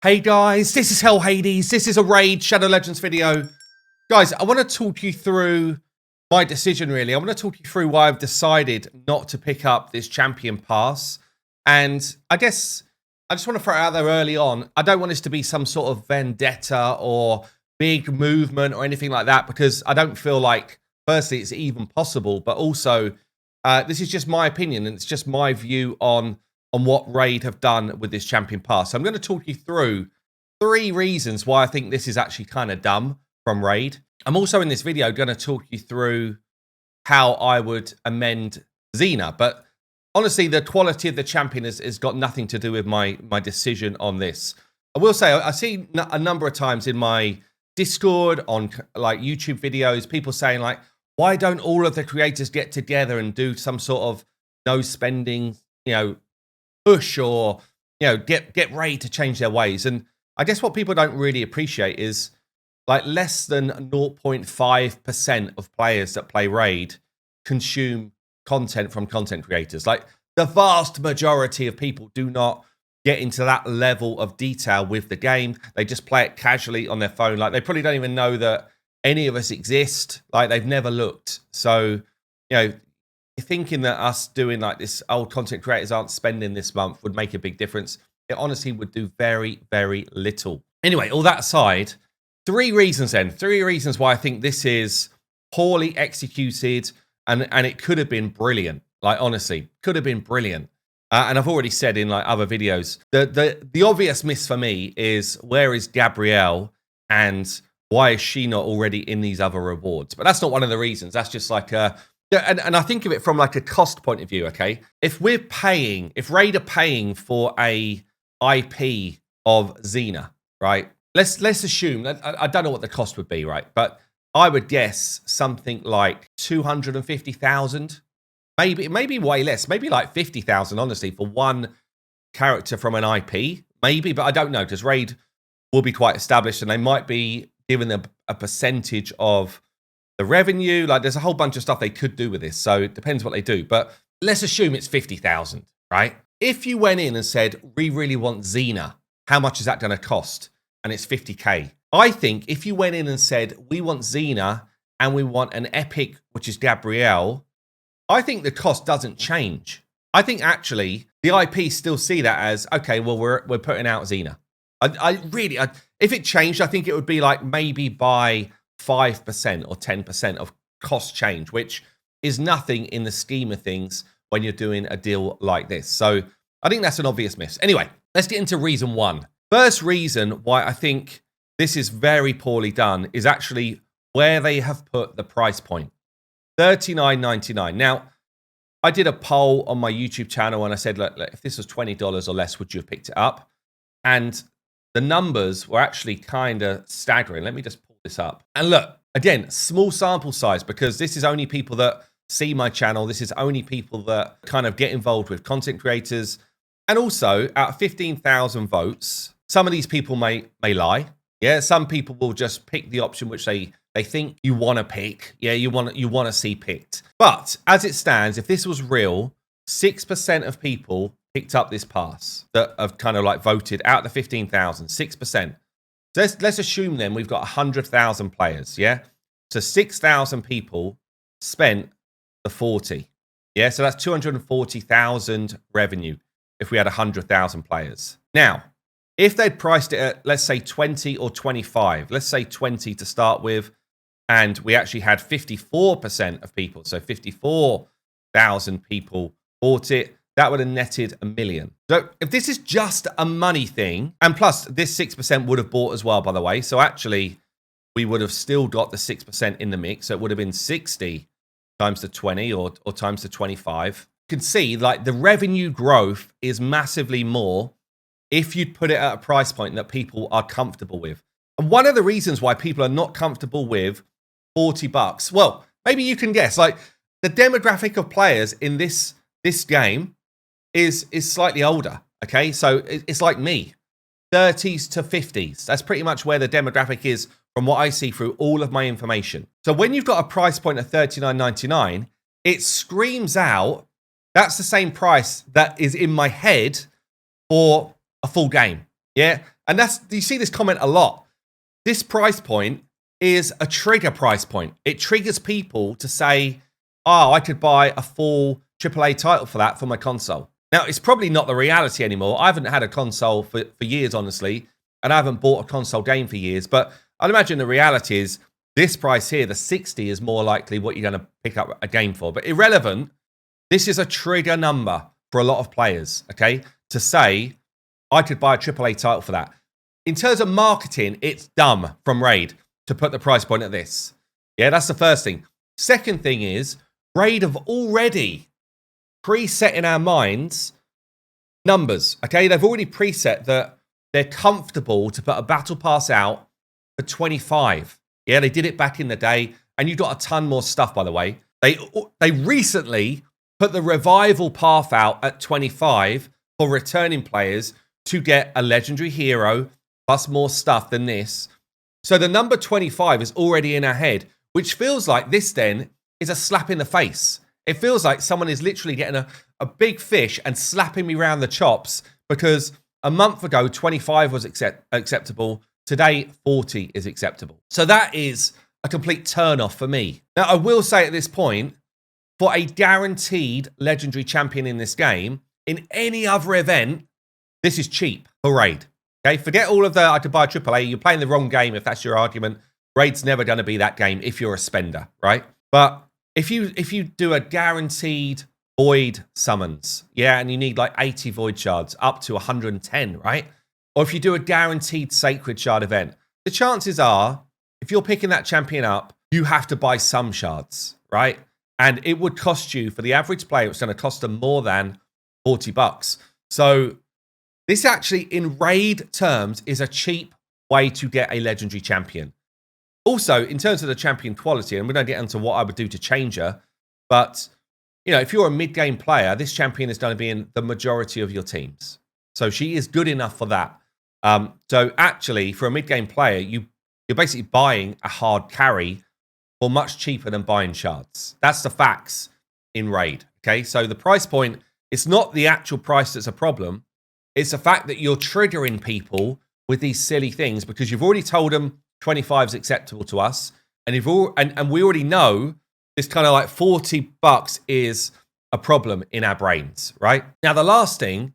Hey guys, this is Hell Hades. This is a Raid Shadow Legends video. Guys, I want to talk you through my decision, really. I want to talk you through why I've decided not to pick up this Champion Pass. And I guess I just want to throw it out there early on. I don't want this to be some sort of vendetta or big movement or anything like that, because I don't feel like, firstly, it's even possible. But also, this is just my opinion, and it's just my view on what Raid have done with this Champion Pass. So I'm going to talk you through 3 reasons why I think this is actually kind of dumb from Raid. I'm also in this video going to talk you through how I would amend Xena. But honestly, the quality of the champion has got nothing to do with my decision on this. I will say, I see a number of times in my Discord, on like YouTube videos, people saying like, why don't all of the creators get together and do some sort of no spending, push, or get Raid to change their ways? And I guess what people don't really appreciate is like less than 0.5% of players that play Raid consume content from content creators. Like the vast majority of people do not get into that level of detail with the game. They just play it casually on their phone. Like they probably don't even know that any of us exist. Like they've never looked. So thinking that us doing like this, old content creators aren't spending this month, would make a big difference. It honestly would do very, very little. Anyway, all that aside, 3 reasons then. 3 reasons why I think this is poorly executed, and it could have been brilliant. Like honestly, could have been brilliant. And I've already said in like other videos, the obvious miss for me is, where is Gabrielle, and why is she not already in these other rewards? But that's not one of the reasons. That's just like and I think of it from like a cost point of view, okay? If Raid are paying for a IP of Xena, right? Let's assume, I don't know what the cost would be, right? But I would guess something like 250,000, maybe way less, maybe like 50,000, honestly, for one character from an IP, maybe, but I don't know, because Raid will be quite established and they might be giving them a percentage of the revenue. Like there's a whole bunch of stuff they could do with this, so it depends what they do. But let's assume it's 50,000, right? If you went in and said, we really want Xena, how much is that going to cost? And it's 50k. I think if you went in and said, we want Xena and we want an epic, which is Gabrielle, I think the cost doesn't change. I think actually the IP still see that as, okay, well, we're putting out Xena. If it changed, I think it would be like maybe by 5% or 10% of cost change, which is nothing in the scheme of things when you're doing a deal like this. So I think that's an obvious miss. Anyway, let's get into reason 1. First reason why I think this is very poorly done is actually where they have put the price point. $39.99. Now, I did a poll on my YouTube channel and I said, look, if this was $20 or less, would you have picked it up? And the numbers were actually kind of staggering. Let me just pull this up. And look, again, small sample size, because this is only people that see my channel. This is only people that kind of get involved with content creators. And also, out of 15,000 votes, some of these people may lie. Yeah, some people will just pick the option which they think you want to pick. Yeah, you want to see picked. But as it stands, if this was real, 6% of people picked up this pass that have kind of like voted out of the 15,000, 6%. So let's assume then we've got 100,000 players, yeah? So 6,000 people spent the 40. Yeah, so that's 240,000 revenue if we had 100,000 players. Now, if they'd priced it at, let's say 20 or 25, let's say 20 to start with, and we actually had 54% of people, so 54,000 people bought it, that would have netted $1 million. So if this is just a money thing, and plus this 6% would have bought as well, by the way, so actually we would have still got the 6% in the mix, so it would have been 60 times the 20 or times the 25. You can see like the revenue growth is massively more if you'd put it at a price point that people are comfortable with. And one of the reasons why people are not comfortable with $40, well, maybe you can guess, like the demographic of players in this game is slightly older, okay? So it's like me, 30s to 50s. That's pretty much where the demographic is from what I see through all of my information. So when you've got a price point of $39.99, it screams out, that's the same price that is in my head for a full game. Yeah. And you see this comment a lot. This price point is a trigger price point. It triggers people to say, oh, I could buy a full AAA title for that for my console. Now, it's probably not the reality anymore. I haven't had a console for years, honestly, and I haven't bought a console game for years. But I'd imagine the reality is this price here, the 60, is more likely what you're going to pick up a game for. But irrelevant, this is a trigger number for a lot of players, okay, to say, I could buy a AAA title for that. In terms of marketing, it's dumb from Raid to put the price point at this. Yeah, that's the first thing. Second thing is, Raid have already preset in our minds numbers, okay? They've already preset that they're comfortable to put a battle pass out for 25. Yeah, they did it back in the day, and you got a ton more stuff, by the way. They recently put the revival path out at 25 for returning players to get a legendary hero plus more stuff than this. So the number 25 is already in our head, which feels like this then is a slap in the face. It feels like someone is literally getting a big fish and slapping me around the chops because a month ago, 25 was acceptable. Today, 40 is acceptable. So that is a complete turn-off for me. Now, I will say at this point, for a guaranteed legendary champion in this game, in any other event, this is cheap for Raid. Okay, forget all of the I could buy a AAA. You're playing the wrong game if that's your argument. Raid's never going to be that game if you're a spender, right? But if you do a guaranteed void summons, yeah, and you need like 80 void shards up to 110, right? Or if you do a guaranteed sacred shard event, the chances are, if you're picking that champion up, you have to buy some shards, right? And it would cost you, for the average player, it's going to cost them more than $40. So this actually, in Raid terms, is a cheap way to get a legendary champion. Also, in terms of the champion quality, and we're going to get into what I would do to change her, but, you know, if you're a mid-game player, this champion is going to be in the majority of your teams. So she is good enough for that. So actually, for a mid-game player, you're basically buying a hard carry for much cheaper than buying shards. That's the facts in Raid, okay? So the price point, it's not the actual price that's a problem. It's the fact that you're triggering people with these silly things because you've already told them 25 is acceptable to us, and we already know this kind of like $40 is a problem in our brains, right? Now, the last thing,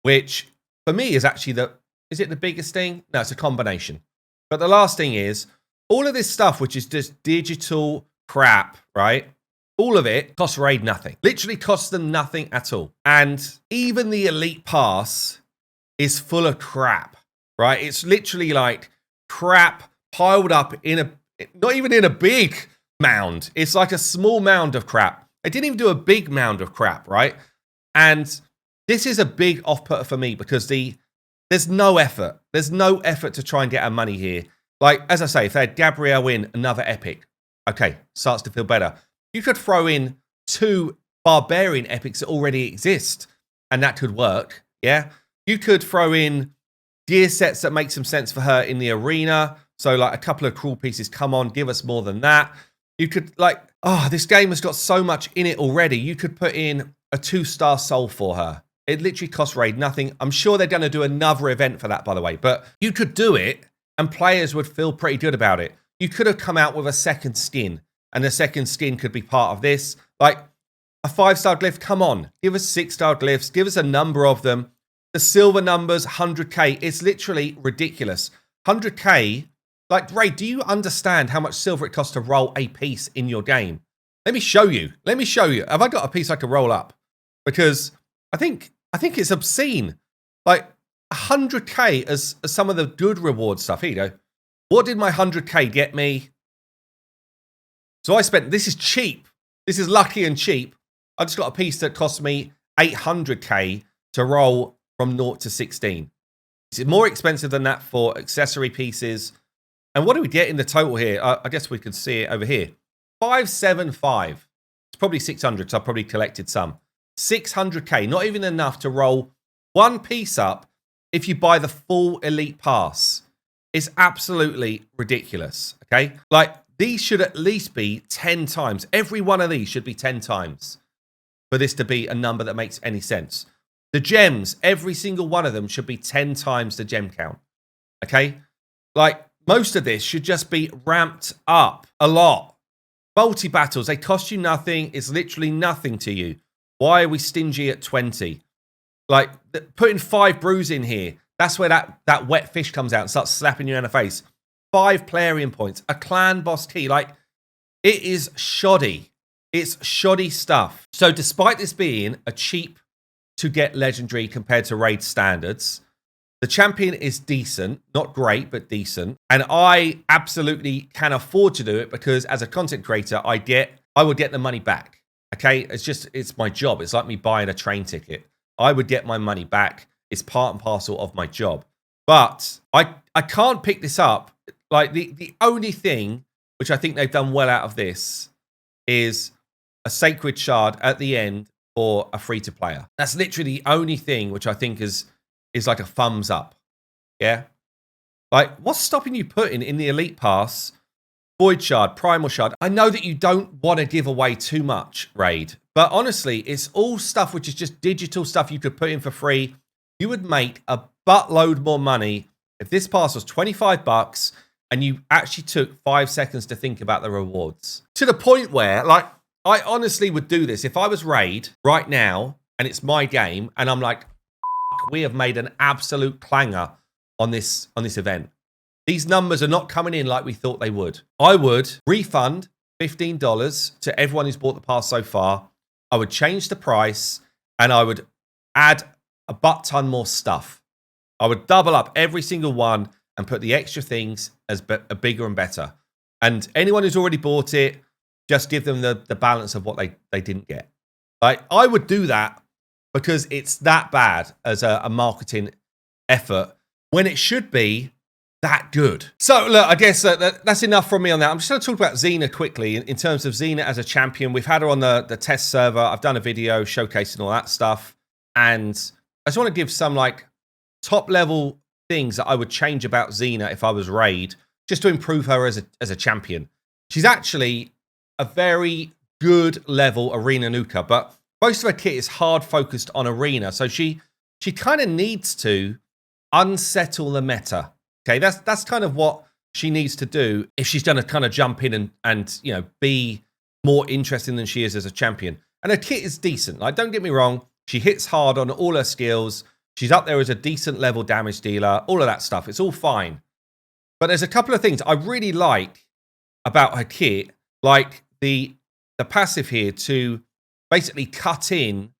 which for me is actually is it the biggest thing? No, it's a combination. But the last thing is all of this stuff, which is just digital crap, right? All of it costs Raid nothing. Literally costs them nothing at all. And even the Elite Pass is full of crap, right? It's literally like crap piled up not even in a big mound. It's like a small mound of crap. They didn't even do a big mound of crap, right? And this is a big off-putter for me because there's no effort. There's no effort to try and get our money here. Like, as I say, if they had Gabrielle win another epic, okay, starts to feel better. You could throw in 2 barbarian epics that already exist, and that could work, yeah? You could throw in gear sets that make some sense for her in the arena. So, like, a couple of cruel pieces, come on, give us more than that. You could, like, this game has got so much in it already. You could put in a 2-star soul for her. It literally costs Raid nothing. I'm sure they're going to do another event for that, by the way. But you could do it, and players would feel pretty good about it. You could have come out with a second skin, and the second skin could be part of this. Like, a 5-star glyph, come on. Give us 6-star glyphs. Give us a number of them. The silver numbers, 100k. It's literally ridiculous. 100k, like, Raid, do you understand how much silver it costs to roll a piece in your game? Let me show you. Let me show you. Have I got a piece I can roll up? Because I think it's obscene. Like, 100k as some of the good reward stuff. Here you go. What did my 100k get me? So I spent, this is cheap. This is lucky and cheap. I just got a piece that cost me 800k to roll from 0 to 16. It's more expensive than that for accessory pieces. And what do we get in the total here? I guess we can see it over here. 575. It's probably 600, so I probably collected some. 600k, not even enough to roll one piece up if you buy the full Elite Pass. It's absolutely ridiculous, okay? Like, these should at least be 10 times. Every one of these should be 10 times for this to be a number that makes any sense. The gems, every single one of them should be 10 times the gem count. Okay? Like, most of this should just be ramped up a lot. Multi-battles, they cost you nothing. It's literally nothing to you. Why are we stingy at 20? Like, putting 5 brews in here, that's where that wet fish comes out and starts slapping you in the face. 5 Plarium points, a clan boss key. Like, it is shoddy. It's shoddy stuff. So despite this being a cheap to get legendary compared to raid standards, the champion is decent, not great, but decent. And I absolutely can afford to do it because as a content creator, I would get the money back. Okay, it's my job. It's like me buying a train ticket. I would get my money back. It's part and parcel of my job. But I can't pick this up. Like the only thing which I think they've done well out of this is a sacred shard at the end for a free-to-player. That's literally the only thing which I think is like a thumbs up. Yeah? Like, what's stopping you putting in the Elite Pass Void Shard, Primal Shard? I know that you don't want to give away too much, Raid, but honestly, it's all stuff which is just digital stuff you could put in for free. You would make a buttload more money if this pass was $25 and you actually took 5 seconds to think about the rewards. To the point where, like, I honestly would do this. If I was Raid right now and it's my game and I'm like, we have made an absolute clanger on this event. These numbers are not coming in like we thought they would. I would refund $15 to everyone who's bought the pass so far. I would change the price and I would add a butt ton more stuff. I would double up every single one and put the extra things as bigger and better. And anyone who's already bought it, just give them the balance of what they didn't get. Like, I would do that because it's that bad as a marketing effort when it should be that good. So, look, I guess that's enough from me on that. I'm just going to talk about Xena quickly in terms of Xena as a champion. We've had her on the test server. I've done a video showcasing all that stuff. And I just want to give some, like, top-level things that I would change about Xena if I was Raid, just to improve her as a champion. She's actually a very good level arena nuker, but most of her kit is hard focused on arena. So she kind of needs to unsettle the meta. Okay, that's kind of what she needs to do if she's going to kind of jump in and you know, be more interesting than she is as a champion. And her kit is decent. Like, don't get me wrong, she hits hard on all her skills. She's up there as a decent level damage dealer, all of that stuff. It's all fine. But there's a couple of things I really like about her kit, like the passive here to basically cut in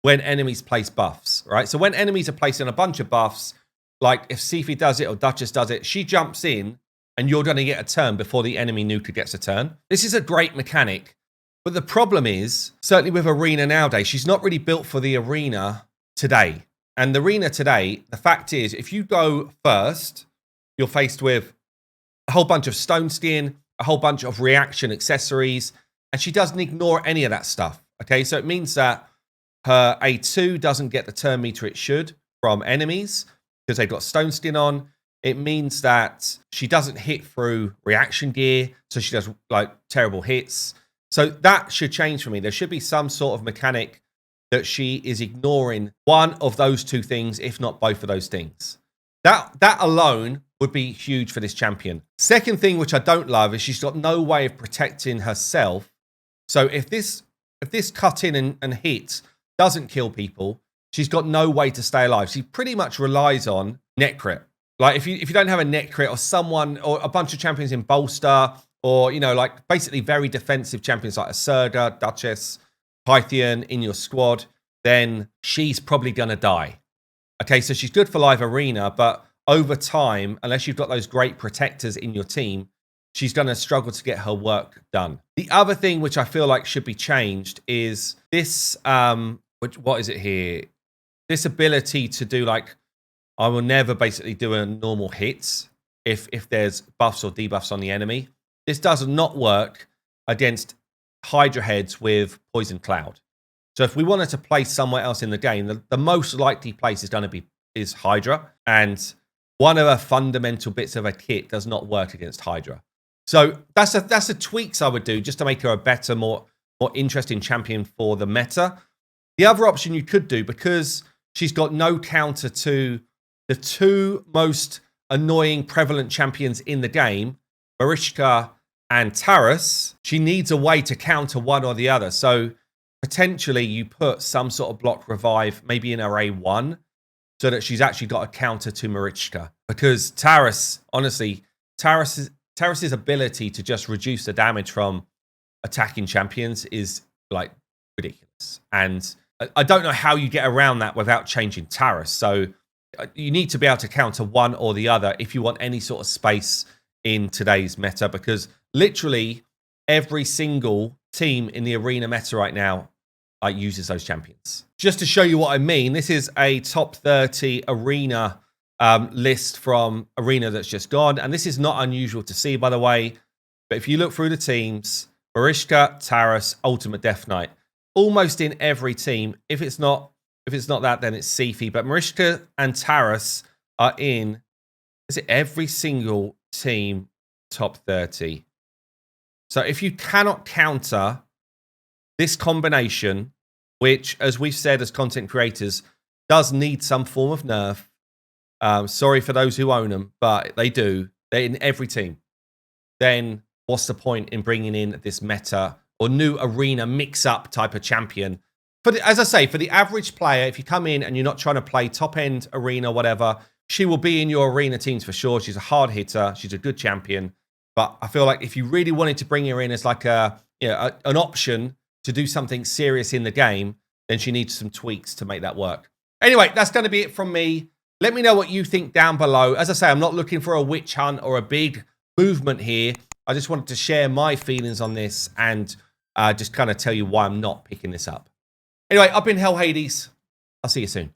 when enemies place buffs, right? So when enemies are placing a bunch of buffs, like if Sifi does it or Duchess does it, she jumps in and you're going to get a turn before the enemy nuker gets a turn. This is a great mechanic. But the problem is, certainly with Arena nowadays, she's not really built for the Arena today. And the Arena today, the fact is, if you go first, you're faced with a whole bunch of stone skin, a whole bunch of reaction accessories, and she doesn't ignore any of that stuff. Okay, so it means that her A2 doesn't get the turn meter it should from enemies because they've got stone skin on. It means that she doesn't hit through reaction gear, so she does like terrible hits. So that should change for me. There should be some sort of mechanic that she is ignoring one of those two things, if not both of those things. That alone would be huge for this champion. Second thing, which I don't love, is she's got no way of protecting herself. So if this cut in and hit doesn't kill people, she's got no way to stay alive. She pretty much relies on net crit. Like if you don't have a net crit or someone or a bunch of champions in bolster or, you know, like basically very defensive champions like Asurga, Duchess, Pythian in your squad, then she's probably going to die. Okay, so she's good for live arena, but over time, unless you've got those great protectors in your team, she's going to struggle to get her work done. The other thing which I feel like should be changed is this, what is it here? This ability to do like, I will never basically do a normal hits if there's buffs or debuffs on the enemy. This does not work against Hydra heads with Poison Cloud. So if we wanted to play somewhere else in the game, the most likely place is going to be Hydra. And one of her fundamental bits of her kit does not work against Hydra. So that's a tweaks I would do just to make her a better, more interesting champion for the meta. The other option you could do, because she's got no counter to the two most annoying prevalent champions in the game, Marichka and Taras. She needs a way to counter one or the other. So potentially you put some sort of block revive maybe in her A1 so that she's actually got a counter to Marichka. Because Taras, honestly, Taras's ability to just reduce the damage from attacking champions is like ridiculous. And I don't know how you get around that without changing Taras. So you need to be able to counter one or the other if you want any sort of space in today's meta, because literally every single team in the arena meta right now uses those champions. Just to show you what I mean, this is a top 30 arena list from arena that's just gone. And this is not unusual to see, by the way. But if you look through the teams, Marichka, Taras, Ultimate Death Knight, almost in every team. If it's not that, then it's Sifi. But Marichka and Taras are in, is it every single team top 30? So if you cannot counter this combination, which, as we've said as content creators, does need some form of nerf. Sorry for those who own them, but they do. They're in every team. Then what's the point in bringing in this meta or new arena mix-up type of champion? As I say, for the average player, if you come in and you're not trying to play top-end arena, whatever, she will be in your arena teams for sure. She's a hard hitter. She's a good champion. But I feel like if you really wanted to bring her in as like an option to do something serious in the game, then she needs some tweaks to make that work. Anyway, that's going to be it from me. Let me know what you think down below. As I say, I'm not looking for a witch hunt or a big movement here. I just wanted to share my feelings on this and just kind of tell you why I'm not picking this up. Anyway, I've been Hell Hades. I'll see you soon.